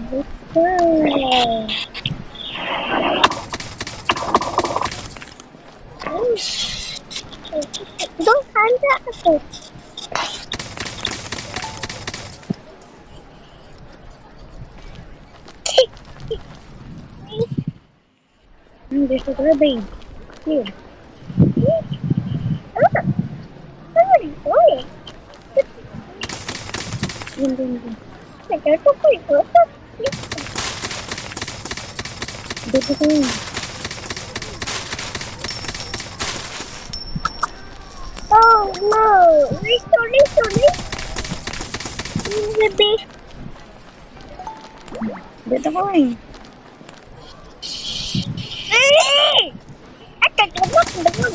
Wow. Don't handa ako. There's a garbage. Here. Ah, what are you doing? Yun. Nagkakaroon ko ito. Dito ko yun. Oh no! Lito! Bebe! Dito ko eh. At nagkabak naman.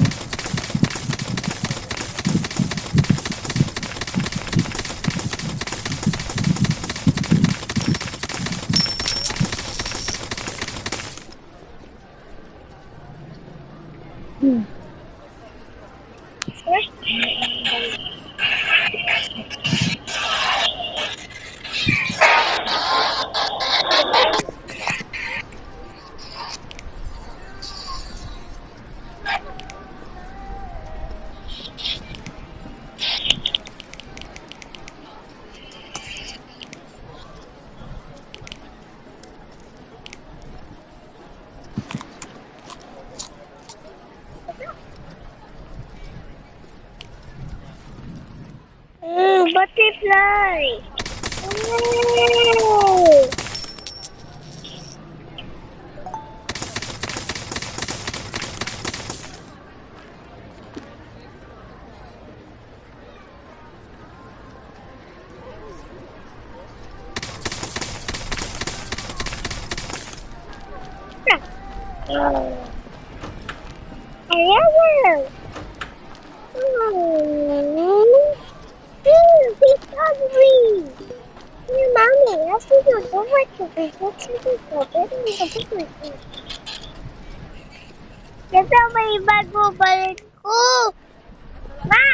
Butterfly! Oh! However, he's hungry. Mommy, I see you do what you do. What's you do? Kasi may bago balin ko. Ma!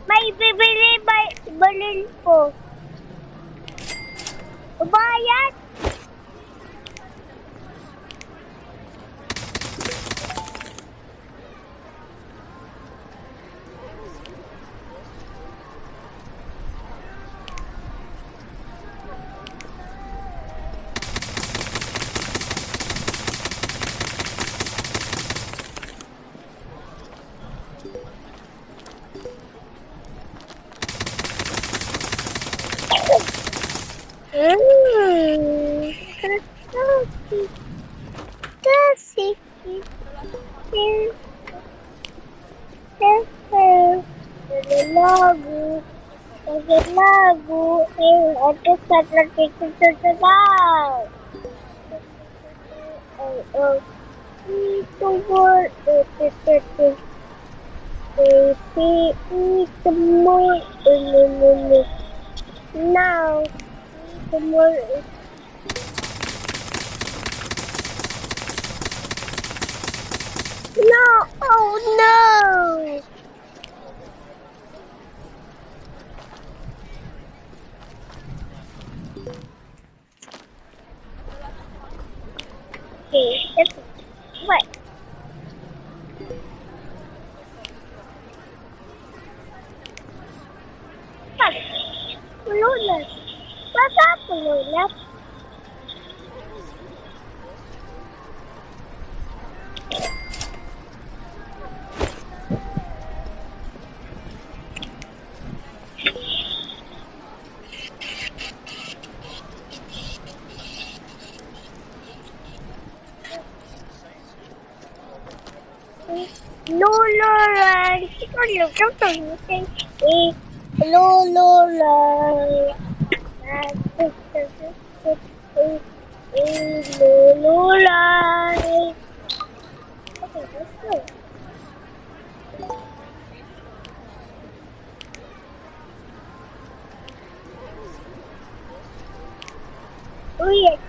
May bibili balin ko. Bayad? Kasi. Lagu. Ada satu titik terang. Itu semua now semua no oh no okay that's what Pululas. Basta pululas. Lululan. Ikaw lang itong tangutin. Lululan. Lululan. Okay, let's go. Oh, yes.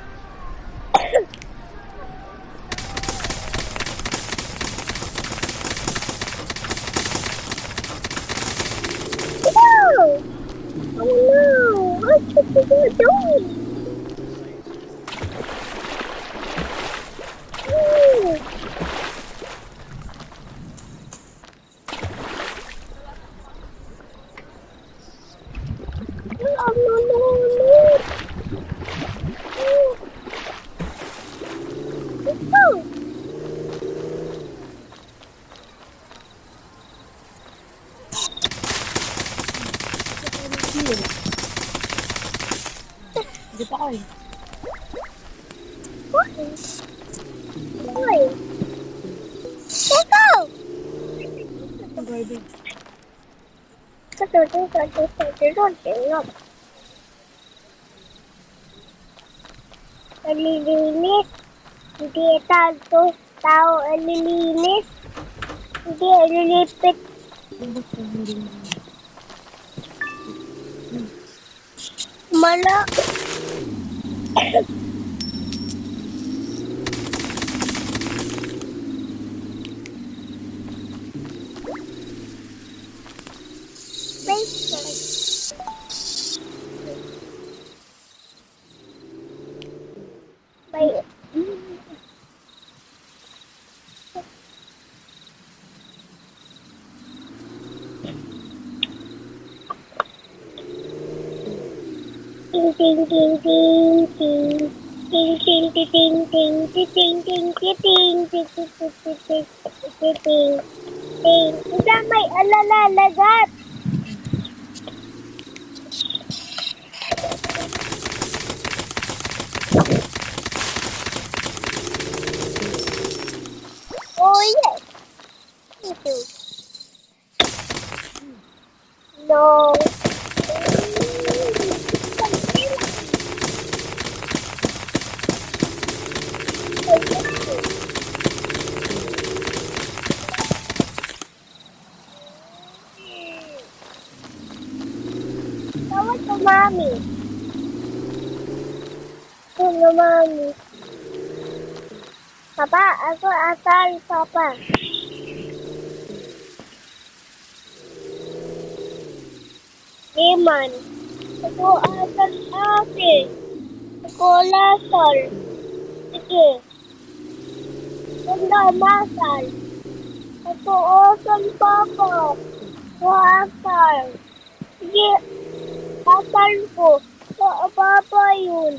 No! Oh no! What are you doing? Ay, Uy! Teka! ang garbage. Nalilinis. Hindi tao ang nilinis. Hindi nililipit. Ubus ko hindi mo. Mala. Bay. Ting ting ting ting ting. Ting ting ting ting ting ting ting ting ting ting ting ting ting. Isa may alalalagat. Oh yes. Ito. No. Tawag ko mami. Hello mami. Papa, ako asal papa. Iman. Ako asal ate. Ako lasal. Sige. Ganda masal. Ako asal papa. Ako asal. Sige. Asal ko. Sa papa yun.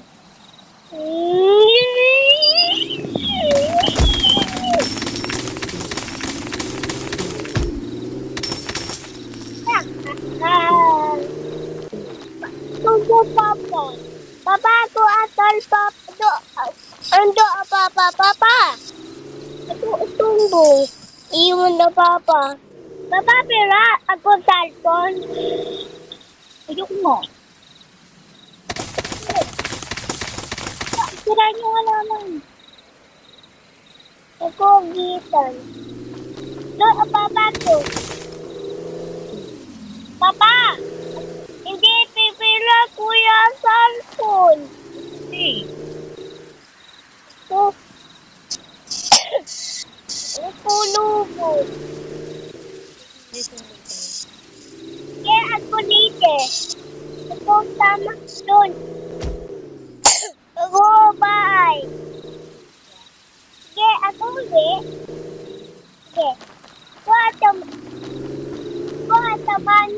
Tunggu papa. Papa aku asal papa. Ando papa papa. Aku tunggu. Iwan na papa. Papa pera aku telepon. Ayok mo. Sira niyo halaman. Ako gitan. Do papa ko. Papa. Hindi pipila kuya cellphone. Hey. So, Kulubog. Kaya ako dito. Ako tama doon. Ako bye. Kaya ako ulit. Kaya. Kuha taman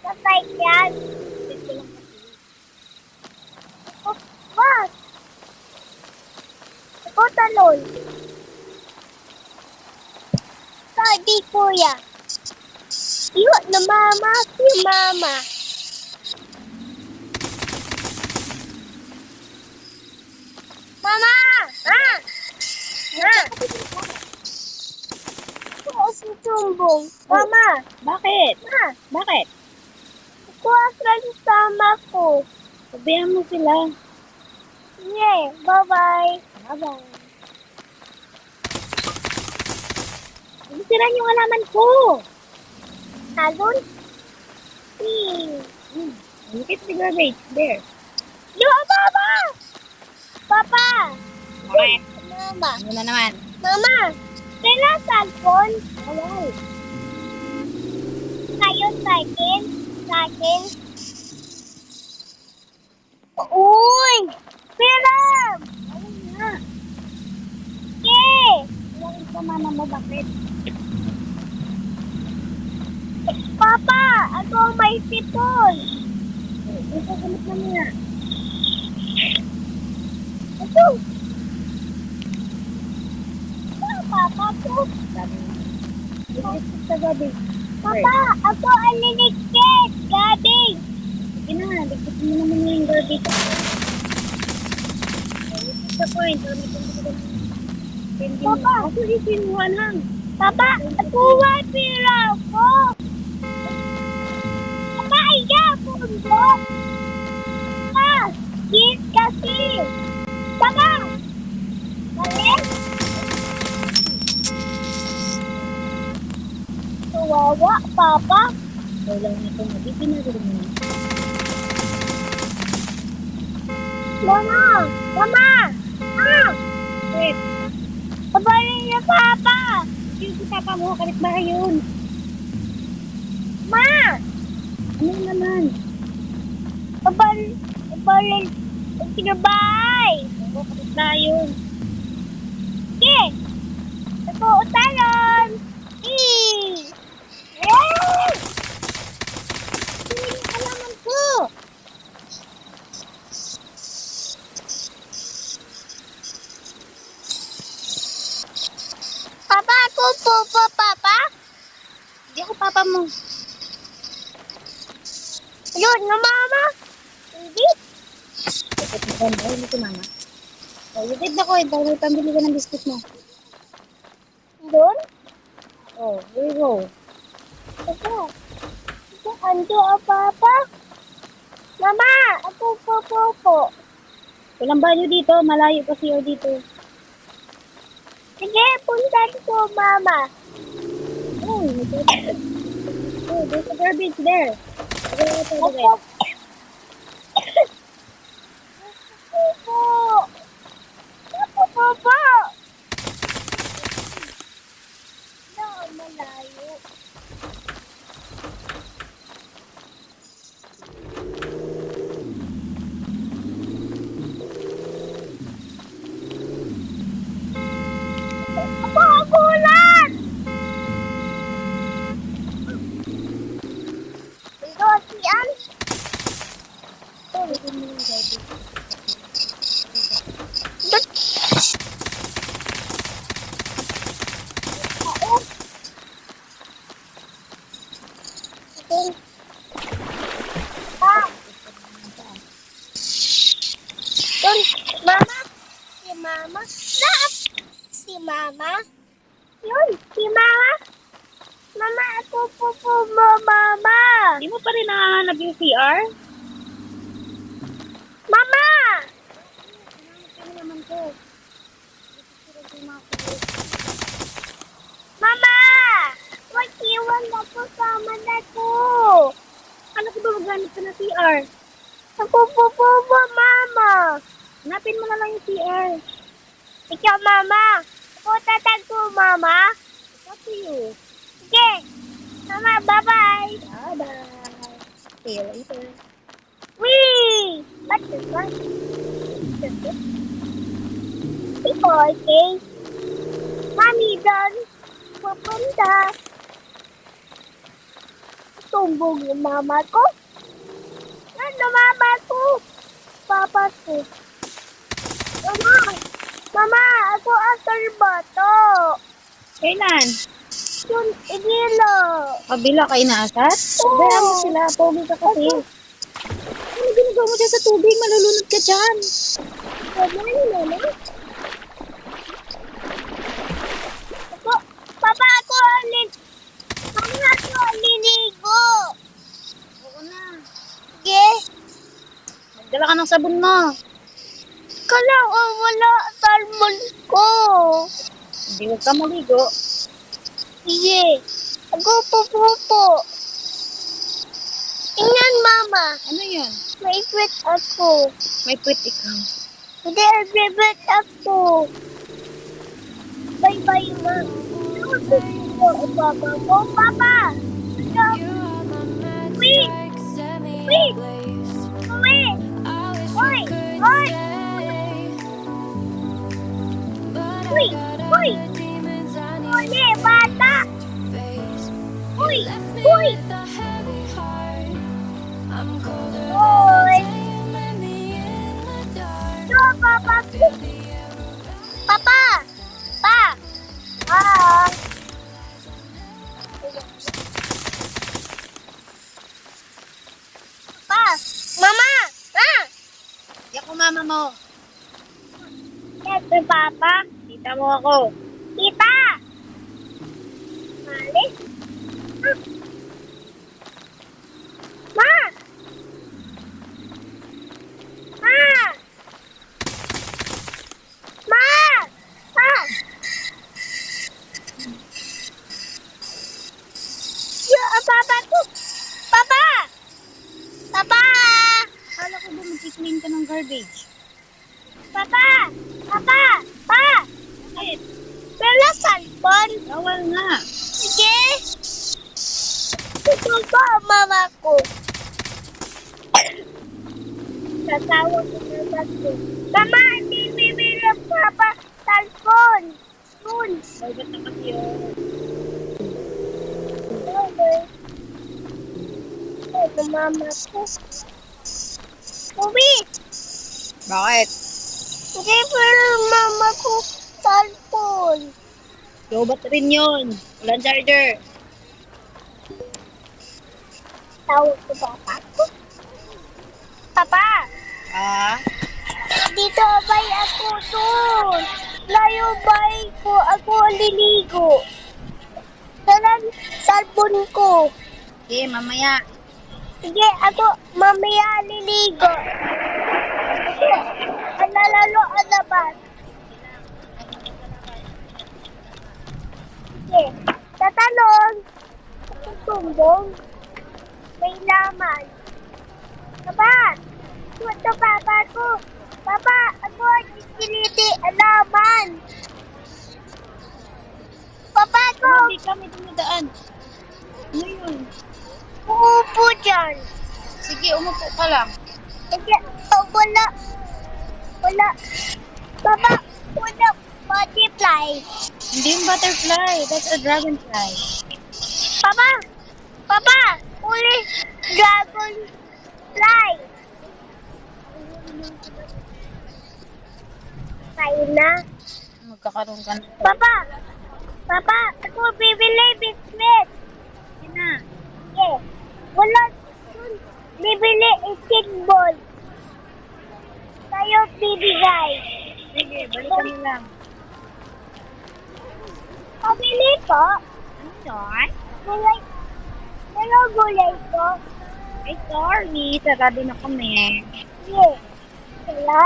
sa sakyan. What? Ako talon. Di kuya. Iwa na mama si mama. Mama! Ah! Ah! Ako si Tumbong. Mama! Bakit? Ma! Bakit? Ako asal sama ko. Sabihan mo sila. Yeah, bye-bye. Bye-bye. Sira yung halaman ko. Talon? Look at the garbage. There. Yo, Papa! Papa! Okay. Mama! Ano na naman? Mama! Kailan cellphone? Awal. Kayo sa akin? Sa akin? Uy! Piram! Awal na. Yeah! Ilang ka mama mo, bakit? Papa! Ako may sipon! Ito, gamit na niya. Ito! Papa ko! Sabi mo. Iligit sa gabi. Papa! Ako ang liligpit! Gabi! Sige na, ligpit mo naman yung garbage. point. So, may punta ka ng pending. Papa. Ako isinuha lang. Papa, kuha pira ko. Papa, iya, pundo. Papa, git kasi. Papa, mali. Kawawa, Papa. Ikaw lang ito. Mabibin na rin mo. Mama, Mama. Ah, Wait. pabalin niya, Papa. Yung si Papa mo, kapitbahay yun. Ma, Ano yun naman? pabalin. Kinabay. Oo, kapitbahay yun. Sige. Ako, talon. Yay! Hindi yung alaman ko. Papa, ako po, Papa. Hindi ako Papa mo. Yun, na Mama. Hindi. Kapit mo ganda. Hindi ko mama. Oh, you did na ko. May pambili ka ng biscuit mo. Doon? Oh, here you go. Ito. Ito, ando, Papa. Mama, ako po. Walang banyo dito. Malayo pa siya dito. Sige, puntan ko, Mama. Oh, may garbage. Oh, there's a garbage there. Okay, ito, Ako. okay. Ako. No, malayo. Ako ulan! Ito, siyan. Oh, ito mo yung garbage. Doon, Mama. Si Mama. Laap. Si Mama. Yun, si Mama. Mama, ako po, Mama. Hindi mo pa rin nakahanap yung CR? Mama! Ano naman ko? Mama! Mag-iwan na po sama na ko. Ano ko ba maghanap ka ng CR? Ako po, Mama. Hanapin mo na lang yung CR. Ikaw, Mama. Ako tatag ko, Mama. It's up to you. Sige. Mama, bye-bye. Bye-bye. See you later. Wee! What is that? Ikaw, okay? Mami, doon. Pupunta. Tumbong yung mama ko. Ano, mama ko? Papa ko. Mama, ako asar ba to? Kailan? Yun, igilo. Kabila kayo naasat? Oo. Bayaan mo sila. Pogi ka kasi. Ano ginagawa mo dyan sa tubig? Malulunod ka dyan. Ganyan, mama. Ako, Papa, ako alin. Mama, ako alinigo. Oo na. Sige. Magdala ka ng sabon mo. Kala ko wala salmon ko. Hindi huwag ka maligo. Sige. Ako po. Tingnan, Mama. Ano yun? May quit ako. May puwit ikaw. Hindi, bibit ako. Bye-bye, Ma. Papa ko. Papa! Wait! Wait! Wait! Hoy! Hoy! Uy! Uy! Uli, bata! Uy! Uy! Uy! No, Papa! Papa! Pa! Ah! Pa! Mama! Ah! Di ako mama mo. Ito, Papa. Kita mo ako. Tita! Malis? Ah. Ma! Ma! Ma! Ma! Papa ko! Papa! Papa! Kala ko ba mag-clean ka ng garbage? Papa! Papa! Pa! Bakit? Wala cellphone. Bawal nga. Sige. Ito ko ang mama ko. Sasawa ko na bago. Mama, hindi bibili ang papa cellphone. Yun. Bagat na kasi yun. Ito mama ko. Uwi. Bakit? Hindi pero mama ko cellphone. Lobat rin yun. Walang charger. Tawag ko papa ko. Papa! Ah? Dito bay ako doon. Layo bay ko. Ako liligo. Saran cellphone ko. Sige, mamaya. Sige, ako mamaya liligo. Analalo anaban. Sige, tatalon. Tutumbong. May laman. Papa! Ito papa ko. Papa, ako ang isiliti alaman. Papa ko. Hindi kami dumadaan. Ano yun? Uupo dyan. Sige, umupo ka lang. Sige, wala. Wala. Papa, wala butterfly. Hindi yung butterfly. That's a dragonfly. Papa! Papa! Uli! Dragonfly! Tayo na. Magkakaroon ka na. Papa! Papa! Ako bibili biscuit! Sige na. Sige. Wala dun. Bibili itik ball. Tayo bibigay. Sige, balikan mo lang. Pabili po. Ano yun? Gulay. Hello, gulay po. Ay, sorry. Sarado na kami. Sige. Wala.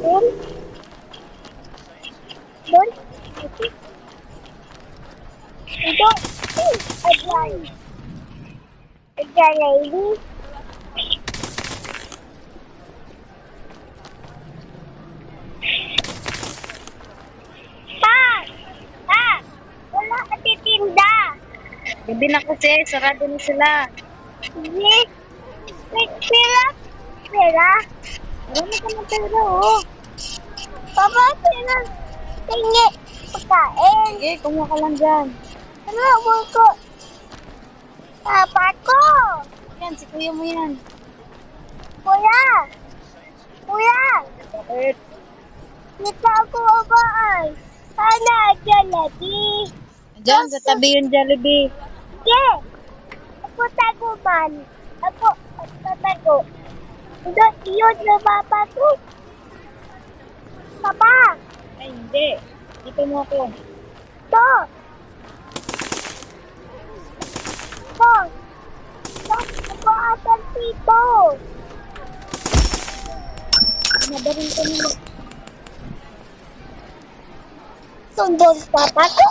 Dun. Dun. Ito. Ayan. Ayan, lady. Pa! Pa! Wala ka titinda. Gabi na kasi. Sarado na sila. Sige. Pera. Pera. Marami ka ng pera, oh. Papa, pera. Tingi. Pagkain. Sige, kumuha ka lang dyan. Ano mo ko? Papa ko. Yan, si kuya mo yan. Kuya. Kuya. Bakit? Kita ako abaan. Sana dyan lagi. Diyan, sa tabi yung Jollibee. Sige. Ako taguman. Ako tatago. Doon yun na papa ko. Papa. Ay, hindi. Dito mo ako. To. To. To. Ako asan dito. Madaling ka nila. Sundol papa ko.